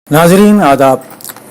नाजरीन आदाब।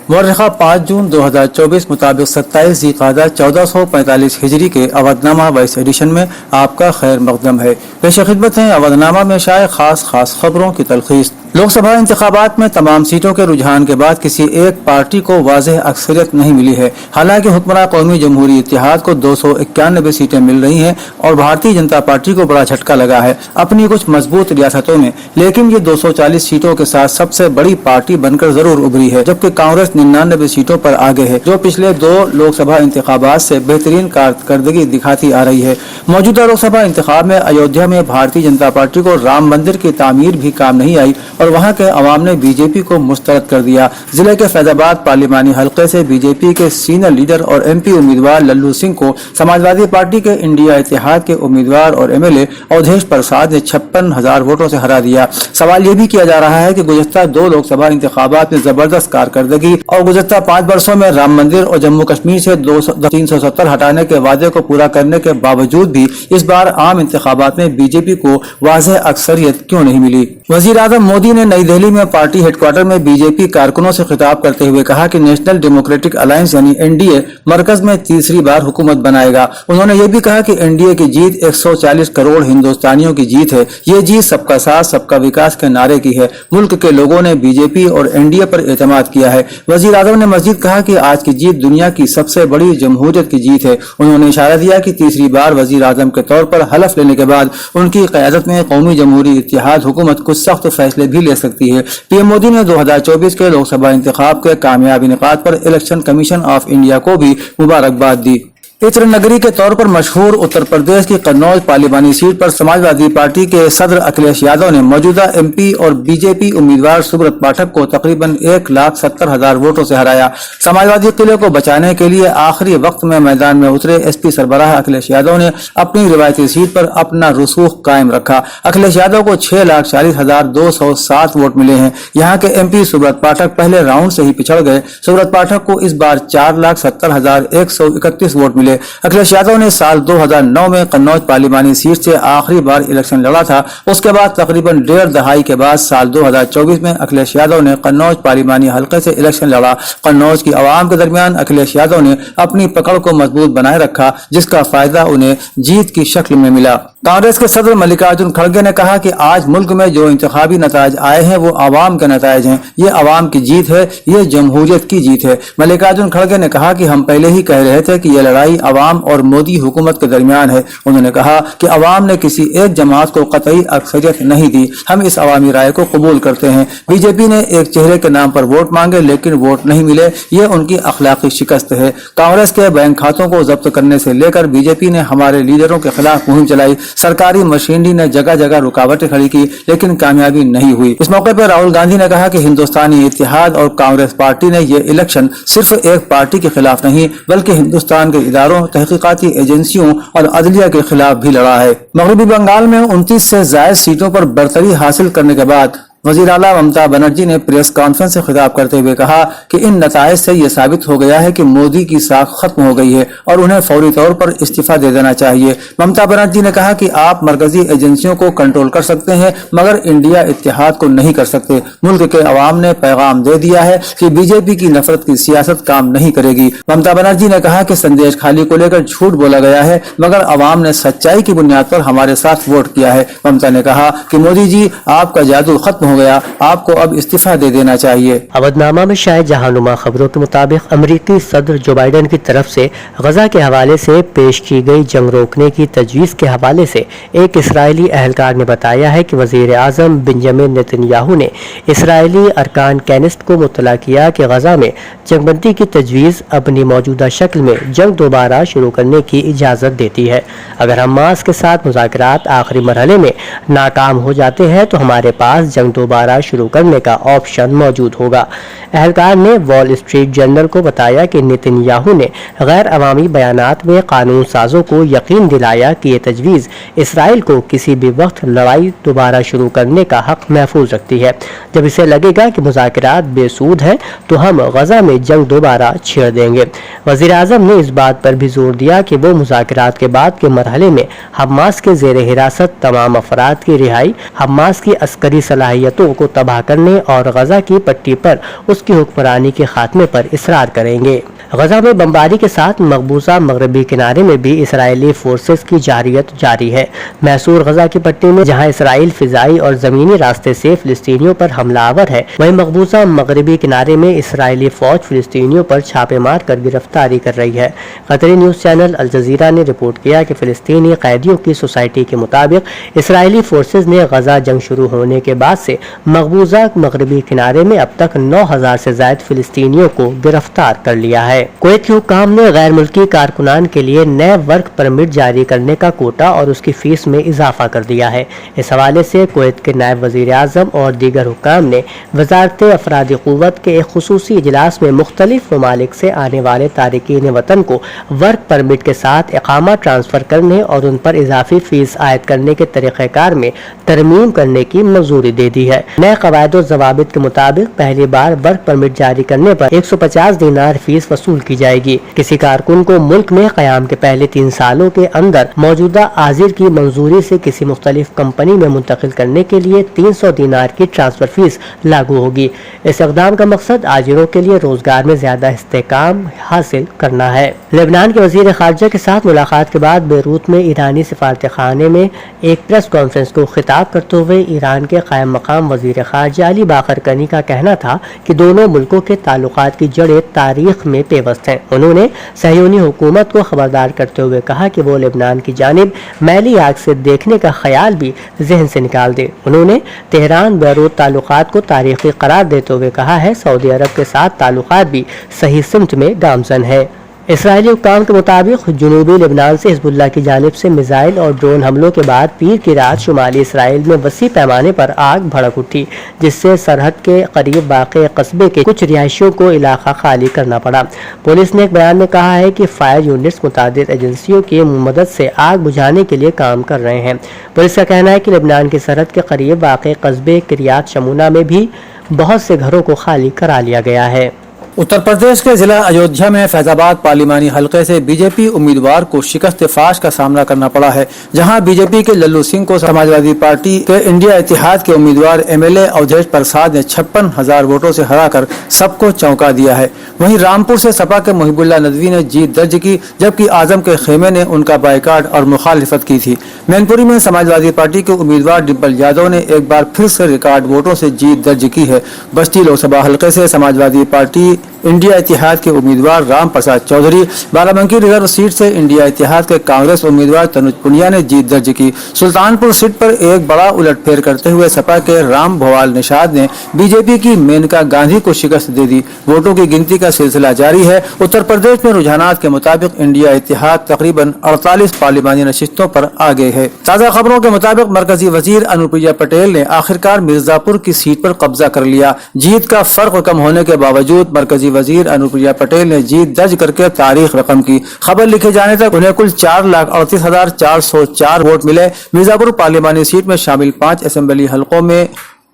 मुअर्रिखा 5 जून 2024 मुताबिक 27 ज़ीक़ादा 1445 हिजरी के अवधनामा वॉइस एडिशन में आपका खैर मक़दम है। पेश खिदमत हैं अवधनामा में शाये खास खबरों की तलख़ीस। लोकसभा इंतखाबात में तमाम सीटों के रुझान के बाद किसी एक पार्टी को वाज़ेह अक्सरियत नहीं मिली है। हालांकि हुक्मरान कौमी जमहूरी इत्तेहाद को 291 सीटें मिल रही हैं और भारतीय जनता पार्टी को बड़ा झटका लगा है अपनी कुछ मजबूत रियासतों में, लेकिन ये 240 सीटों के साथ सबसे बड़ी पार्टी बनकर जरूर उभरी है, जबकि कांग्रेस 99 सीटों पर आगे है, जो पिछले 2 लोकसभा इंतखाबात से बेहतरीन कारकर्दगी दिखाती आ रही है। मौजूदा लोकसभा इंतखाब में अयोध्या में भारतीय जनता पार्टी को राम मंदिर की तामीर भी काम नहीं आई और वहां के अवाम ने बीजेपी को मुस्तरद कर दिया। जिले के फैजाबाद पार्लिमानी हलके से बीजेपी के सीनियर लीडर और एमपी उम्मीदवार लल्लू सिंह को समाजवादी पार्टी के इंडिया इत्तेहाद के उम्मीदवार और एमएलए अवधेश प्रसाद ने 56,000 वोटों से हरा दिया। सवाल ये भी किया जा रहा है कि गुज़श्ता 2 लोकसभा इंतखाबात में जबरदस्त कारकर्दगी और गुज़श्ता 5 वर्षों में राम मंदिर और जम्मू कश्मीर से 370 हटाने के वादे को पूरा करने के बावजूद भी इस बार आम इंतखाबात में बीजेपी को वाज़ेह अक्सरियत क्यों नहीं मिली। वज़ीर आज़म मोदी ने नई दिल्ली में पार्टी हेडक्वार्टर में बीजेपी कारकुनों से खिताब करते हुए कहा कि नेशनल डेमोक्रेटिक अलायंस यानी एनडीए मरकज में तीसरी बार हुकूमत बनाएगा। उन्होंने ये भी कहा कि एनडीए की जीत 140 करोड़ हिंदुस्तानियों की जीत है। ये जीत सबका साथ सबका विकास के नारे की है। मुल्क के लोगों ने बीजेपी और एनडीए पर एतमाद किया है। वज़ीर आज़म ने मज़ीद कहा कि आज की जीत दुनिया की सबसे बड़ी जमहूरियत की जीत है। उन्होंने इशारा दिया कि तीसरी बार वज़ीर आज़म के तौर पर हलफ लेने के बाद उनकी क़यादत में कौमी जमहूरी इत्तेहाद हुकूमत कुछ सख्त फैसले भी ले सकती है। पीएम मोदी ने 2024 के लोकसभा इंतखाब के कामयाब इनेकाद पर इलेक्शन कमीशन ऑफ इंडिया को भी मुबारकबाद दी। इत्र नगरी के तौर पर मशहूर उत्तर प्रदेश की कन्नौज पार्लिमानी सीट पर समाजवादी पार्टी के सदर अखिलेश यादव ने मौजूदा एमपी और बीजेपी उम्मीदवार सुब्रत पाठक को तकरीबन 1,70,000 वोटों से हराया। समाजवादी किले को बचाने के लिए आखिरी वक्त में मैदान में उतरे एसपी सरबराह अखिलेश यादव ने अपनी रिवायती सीट पर अपना रुसूख कायम रखा। अखिलेश यादव को 6,40,207 वोट मिले हैं। यहाँ के एमपी सुब्रत पाठक पहले राउंड से ही पिछड़ गए। सुब्रत पाठक को इस बार 4,70,131 वोट मिले। अखिलेश यादव ने साल 2009 में कन्नौज पार्लिमानी सीट से आखिरी बार इलेक्शन लड़ा था। उसके बाद तकरीबन 1.5 दहाई के बाद साल 2024 में अखिलेश यादव ने कन्नौज पार्लिमानी हलके से इलेक्शन लड़ा। कन्नौज की आवाम के दरमियान अखिलेश यादव ने अपनी पकड़ को मजबूत बनाए रखा, जिसका फायदा उन्हें जीत की शक्ल में मिला। कांग्रेस के सदर मल्लिकार्जुन खड़गे ने कहा कि आज मुल्क में जो इंतखाबी नताज आए हैं वो आवाम के नताज हैं। ये आवाम की जीत है, ये जमहूरियत की जीत है। मल्लिकार्जुन खड़गे ने कहा कि हम पहले ही कह रहे थे कि यह लड़ाई अवाम और मोदी हुकूमत के दरमियान है। उन्होंने कहा कि अवाम ने किसी एक जमात को कतई अक्सरियत नहीं दी। हम इस अवामी राय को कबूल करते हैं। बीजेपी ने एक चेहरे के नाम पर वोट मांगे लेकिन वोट नहीं मिले, ये उनकी अखलाकी शिकस्त है। कांग्रेस के बैंक खातों को जब्त करने से लेकर बीजेपी ने हमारे लीडरों के खिलाफ मुहिम चलाई। सरकारी मशीनरी ने जगह जगह रुकावटें खड़ी की लेकिन कामयाबी नहीं हुई। इस मौके पर राहुल गांधी ने कहा कि हिंदुस्तानी इत्तेहाद और कांग्रेस पार्टी ने ये इलेक्शन सिर्फ एक पार्टी के खिलाफ नहीं बल्कि हिंदुस्तान के इदारों, तहकीकाती एजेंसियों और अदलिया के खिलाफ भी लड़ा है। मगरबी बंगाल में 29 से ज्यादा सीटों पर बरतरी हासिल करने के बाद वज़ीर आला ममता बनर्जी ने प्रेस कॉन्फ्रेंस से खिताब करते हुए कहा कि इन नताइज से यह साबित हो गया है कि मोदी की साख खत्म हो गई है और उन्हें फौरी तौर पर इस्तीफा दे देना चाहिए। ममता बनर्जी ने कहा कि आप मरकजी एजेंसियों को कंट्रोल कर सकते हैं मगर इंडिया इत्तेहाद को नहीं कर सकते। मुल्क के अवाम ने पैगाम दे दिया है कि बीजेपी की नफरत की सियासत काम नहीं करेगी। ममता बनर्जी ने कहा कि संदेश खाली को लेकर झूठ बोला गया है मगर अवाम ने सच्चाई की बुनियाद पर हमारे साथ वोट किया है। ममता ने कहा कि मोदी जी आपका जादू खत्म हो गया, आपको अब इस्तीफा दे देना चाहिए। अवधनामा में शायद जहानुमा खबरों के मुताबिक अमरीकी सदर जो बाइडन की तरफ से गजा के हवाले से पेश की गई जंग रोकने की तजवीज़ के हवाले से एक इसराइली अहलकार ने बताया है कि वज़ीर आज़म बेंजामिन नेतन्याहू ने इसराइली अरकान कैनिस्ट को मुत्तला किया कि गजा में जंगबंदी की तजवीज़ अपनी मौजूदा शक्ल में जंग दोबारा शुरू करने की इजाज़त देती है। अगर हमास के साथ मुज़ाकरात आखिरी मरहले में नाकाम हो जाते हैं तो हमारे पास जंग दोबारा शुरू करने का ऑप्शन मौजूद होगा। अहलकार ने वॉल स्ट्रीट जर्नल को बताया कि नेतन्याहू ने गैर अवामी बयानात में कानून साजों को यकीन दिलाया कि ये तजवीज़ इसराइल को किसी भी वक्त लड़ाई दोबारा शुरू करने का हक महफूज रखती है। जब इसे लगेगा कि मुज़ाकरात बेसूद हैं तो हम गजा में जंग दोबारा छेड़ देंगे। वज़ीर आज़म ने इस बात पर भी जोर दिया कि वो मुज़ाकरात के बाद के मरहले में हमास के ज़ेर हिरासत तमाम अफराद की रिहाई, हमास की अस्करी सलाहियत शख्सियतों को तबाह करने और गजा की पट्टी पर उसकी हुक्मरानी के खात्मे पर इसरार करेंगे। गजा में बमबारी के साथ मकबूजा मगरबी किनारे में भी इसराइली फोर्सेस की जारियत जारी है। मैसूर गजा की पट्टी में जहां इसराइल फिजाई और जमीनी रास्ते से फिलिस्तीनियों पर हमलावर है, वहीं मकबूजा मगरबी किनारे में इसराइली फौज फिलिस्तीनियों पर छापे मार कर गिरफ्तारी कर रही है। कतरी न्यूज चैनल अल जजीरा ने रिपोर्ट किया कि फिलिस्तीनी कैदियों की सोसाइटी के मुताबिक इसराइली फोर्सेज ने गजा जंग शुरू होने के बाद से मकबूजा मगरबी किनारे में अब तक 9,000 से ज्यादा फिलिस्तीनियों को गिरफ्तार कर लिया है। कुवैत के हुक्काम ने गैर मुल्की कारकुनान के लिए नए वर्क परमिट जारी करने का कोटा और उसकी फीस में इजाफा कर दिया है। इस हवाले से कुवैत के नायब वजीर आजम और दीगर हुक्काम ने वजारत अफरादी क़ुव्वत के एक खुसूसी इजलास में मुख्तलिफ ममालिक से आने वाले तारिकीन वतन को वर्क परमिट के साथ इकामा ट्रांसफर करने और उन पर इजाफी फीस आयद करने के तरीक़ेकार में तरमीम करने की मंजूरी दे दी है। नए क़वायद और ज़वाबित के मुताबिक पहली बार वर्क परमिट जारी करने पर 150 दिनार फीस वसूल की जाएगी। किसी कारकुन को मुल्क में क़याम के पहले 3 सालों के अंदर मौजूदा आजिर की मंजूरी से किसी मुख्तलिफ कंपनी में मुंतकिल करने के लिए 300 दिनार की ट्रांसफर फीस लागू होगी। इस इक़दाम का मकसद आजिरों के लिए रोजगार में ज्यादा इस्तेहकाम हासिल करना है। लेबनान के वजीर खारजा के साथ मुलाकात के बाद बेरूत में ईरानी सिफारत खाने में एक प्रेस कॉन्फ्रेंस को खिताब करते हुए ईरान के कायम मकाम वजीर खारजा अली बाकर कनी का कहना था कि दोनों मुल्कों के ताल्लुकात की जड़ें तारीख में पेवस्त हैं। उन्होंने सहयोनी हुकूमत को खबरदार करते हुए कहा कि वो लेबनान की जानिब मैली आग से देखने का ख्याल भी जहन से निकाल दे। उन्होंने तेहरान बेरूत ताल्लुकात को तारीखी करार देते हुए कहा है सऊदी अरब के साथ ताल्लुकात भी सही सिमत में गामजन है। इसराइली हुक्काम के मुताबिक जनूबी लेबनान से हिजबुल्लाह की जानिब से मिसाइल और ड्रोन हमलों के बाद पीर की रात शुमाली इसराइल में वसी पैमाने पर आग भड़क उठी, जिससे सरहद के करीब वाक़े कस्बे के कुछ रिहायशियों को इलाका खाली करना पड़ा। पुलिस ने एक बयान में कहा है कि फायर यूनिट्स मुतादिद एजेंसियों की मदद से आग बुझाने के लिए काम कर रहे हैं। पुलिस का कहना है कि लेबनान की सरहद के करीब वाक़े कस्बे किरियात शमूना में भी बहुत से घरों को खाली करा लिया गया है। उत्तर प्रदेश के जिला अयोध्या में फैजाबाद पार्लिमानी हलके से बीजेपी उम्मीदवार को शिकस्त फाश का सामना करना पड़ा है, जहां बीजेपी के लल्लू सिंह को समाजवादी पार्टी के इंडिया इतिहाद के उम्मीदवार एमएलए अवधेश प्रसाद ने 56,000 वोटों से हराकर सबको चौंका दिया है। वहीं रामपुर से सपा के मुहिबुल्लाह नदवी ने जीत दर्ज की, जबकि आजम के खेमे ने उनका बाइकाट और मुखालिफत की थी। मैनपुरी में समाजवादी पार्टी के उम्मीदवार डिम्पल यादव ने एक बार फिर से रिकॉर्ड वोटों से जीत दर्ज की है। बस्ती लोकसभा हलके से समाजवादी पार्टी इंडिया इतिहाद के उम्मीदवार राम प्रसाद चौधरी, बाराबंकी रिजर्व सीट से इंडिया इतिहाद के कांग्रेस उम्मीदवार तनुज पुनिया ने जीत दर्ज की। सुल्तानपुर सीट पर एक बड़ा उलटफेर करते हुए सपा के राम भवाल निषाद ने बीजेपी की मेनका गांधी को शिकस्त दे दी। वोटों की गिनती का सिलसिला जारी है। उत्तर प्रदेश में रुझानात के मुताबिक इंडिया इतिहाद तकरीबन 48 पार्लिमानी नशिस्तों पर आगे है। ताज़ा खबरों के मुताबिक मरकजी वजीर अनुप्रिया पटेल ने आखिरकार मिर्जापुर की सीट पर कब्जा कर लिया। जीत का फर्क कम होने के बावजूद मरकजी वजीर अनुप्रिया पटेल ने जीत दर्ज करके तारीख रकम की। खबर लिखे जाने तक उन्हें कुल 4,38,404 वोट मिले। मिर्जापुर पार्लिमानी सीट में शामिल 5 असेंबली हलकों में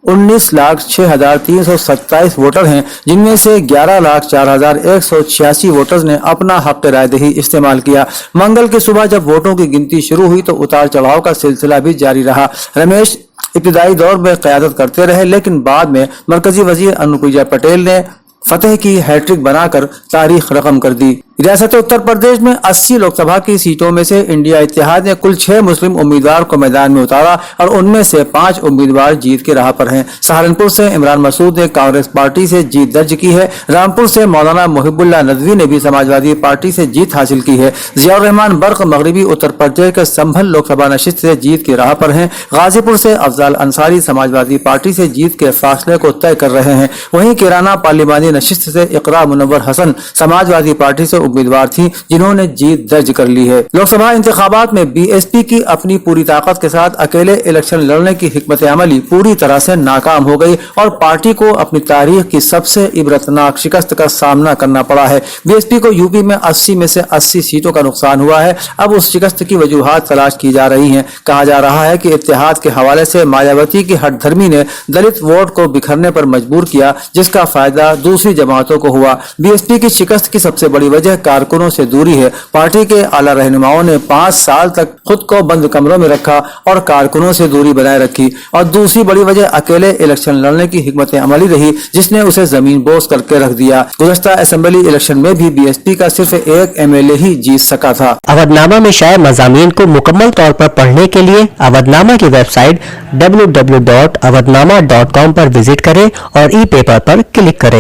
19,06,327 वोटर हैं, जिनमें से 11,04,186 वोटर्स ने अपना हक राय दही इस्तेमाल किया। मंगल की सुबह जब वोटों की गिनती शुरू हुई तो उतार चढ़ाव का सिलसिला भी जारी रहा। रमेश इब्तिदाई दौर में क़यादत करते रहे, लेकिन बाद में मरकजी वजीर अनुप्रिया पटेल ने फतेह की हैट्रिक बनाकर तारीख रकम कर दी। रियासत उत्तर प्रदेश में 80 लोकसभा की सीटों में से इंडिया इत्तेहाद ने कुल 6 मुस्लिम उम्मीदवार को मैदान में उतारा और उनमें से 5 उम्मीदवार जीत के राह पर हैं। सहारनपुर से इमरान मसूद ने कांग्रेस पार्टी से जीत दर्ज की है। रामपुर से मौलाना मुहिबुल्लाह नदवी ने भी समाजवादी पार्टी से जीत हासिल की है। जियाउर रहमान बर्क मगरबी उत्तर प्रदेश के संभल लोकसभा नशिस्त से जीत के राह पर हैं। गाजीपुर से अफजाल अंसारी समाजवादी पार्टी से जीत के फासले को तय कर रहे हैं। वहीं किराना पार्लिमानी नशिस्त से इकरा मुनव्वर हसन समाजवादी पार्टी से उम्मीदवार थी, जिन्होंने जीत दर्ज कर ली है। लोकसभा इंतखाबात में बीएसपी की अपनी पूरी ताकत के साथ अकेले इलेक्शन लड़ने की हिकमत अमली पूरी तरह से नाकाम हो गई और पार्टी को अपनी तारीख की सबसे इबरतनाक शिकस्त का सामना करना पड़ा है। बीएसपी को यूपी में 80 में से 80 सीटों का नुकसान हुआ है। अब उस शिकस्त की वजूहात तलाश की जा रही हैं। कहा जा रहा है कि इत्तेहाद के हवाले से मायावती की हठधर्मी ने दलित वोट को बिखरने पर मजबूर किया, जिसका फायदा दूसरी जमातों को हुआ। बीएसपी की शिकस्त की सबसे बड़ी वजह کارکنوں سے دوری ہے۔ پارٹی کے اعلیٰ رہنماؤں نے 5 سال تک خود کو بند کمروں میں رکھا اور کارکنوں سے دوری بنائے رکھی، اور دوسری بڑی وجہ اکیلے الیکشن لڑنے کی حکمت عملی رہی جس نے اسے زمین بوس کر کے رکھ دیا۔ گزشتہ اسمبلی الیکشن میں بھی بی ایس پی کا صرف ایک MLA ہی جیت سکا تھا۔ اودھ نامہ میں شائع مضامین کو مکمل طور پر پڑھنے کے لیے اودھ نامہ کی ویب سائٹ www.awadhnama.com پر وزٹ کریں اور ای پیپر پر کلک کریں۔